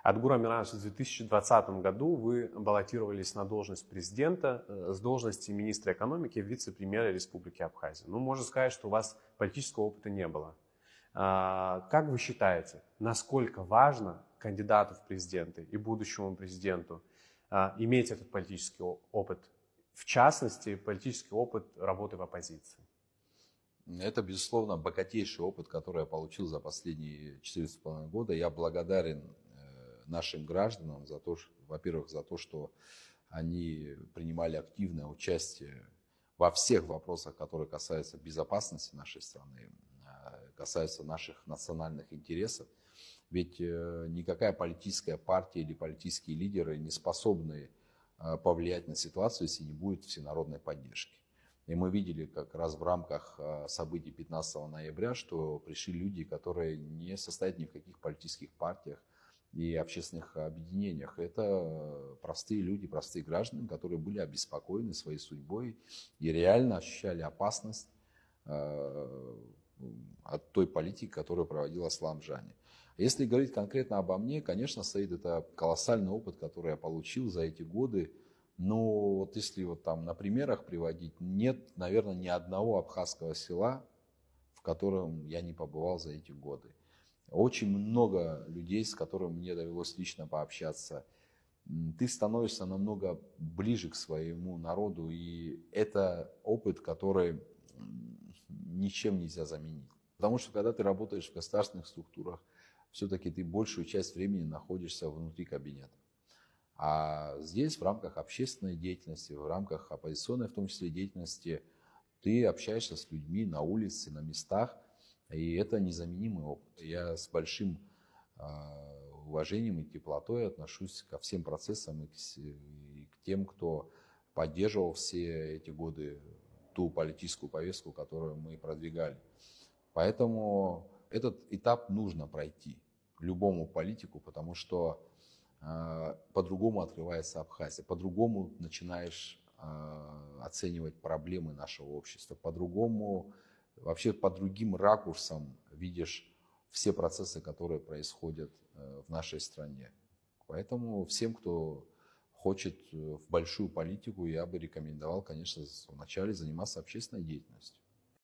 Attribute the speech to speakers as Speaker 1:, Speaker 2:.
Speaker 1: Адгур Амирович, в 2020 году вы баллотировались на должность президента с должности министра экономики в вице-премьера Республики Абхазия. Ну, можно сказать, что у вас политического опыта не было. Как вы считаете, насколько важно кандидату в президенты и будущему президенту иметь этот политический опыт, в частности, политический опыт работы в оппозиции?
Speaker 2: Это, безусловно, богатейший опыт, который я получил за последние 4,5 года. Я благодарен нашим гражданам за то, во-первых, за то, что они принимали активное участие во всех вопросах, которые касаются безопасности нашей страны, касаются наших национальных интересов. Ведь никакая политическая партия или политические лидеры не способны повлиять на ситуацию, если не будет всенародной поддержки. И мы видели как раз в рамках событий 15 ноября, что пришли люди, которые не состоят ни в каких политических партиях и общественных объединениях. Это простые люди, простые граждане, которые были обеспокоены своей судьбой и реально ощущали опасность от той политики, которую проводил Аслан Жани. Если говорить конкретно обо мне, конечно, Саид, это колоссальный опыт, который я получил за эти годы. Но вот если вот там на примерах приводить, нет, наверное, ни одного абхазского села, в котором я не побывал за эти годы. Очень много людей, с которыми мне довелось лично пообщаться. Ты становишься намного ближе к своему народу, и это опыт, который ничем нельзя заменить. Потому что когда ты работаешь в государственных структурах, все-таки ты большую часть времени находишься внутри кабинета. А здесь в рамках общественной деятельности, в рамках оппозиционной, в том числе, деятельности, ты общаешься с людьми на улице, на местах, и это незаменимый опыт. Я с большим уважением и теплотой отношусь ко всем процессам и к тем, кто поддерживал все эти годы ту политическую повестку, которую мы продвигали. Поэтому этот этап нужно пройти любому политику, потому что по-другому открывается Абхазия, по-другому начинаешь оценивать проблемы нашего общества, по-другому, вообще по другим ракурсам видишь все процессы, которые происходят в нашей стране. Поэтому всем, кто хочет в большую политику, я бы рекомендовал, конечно, вначале заниматься общественной деятельностью.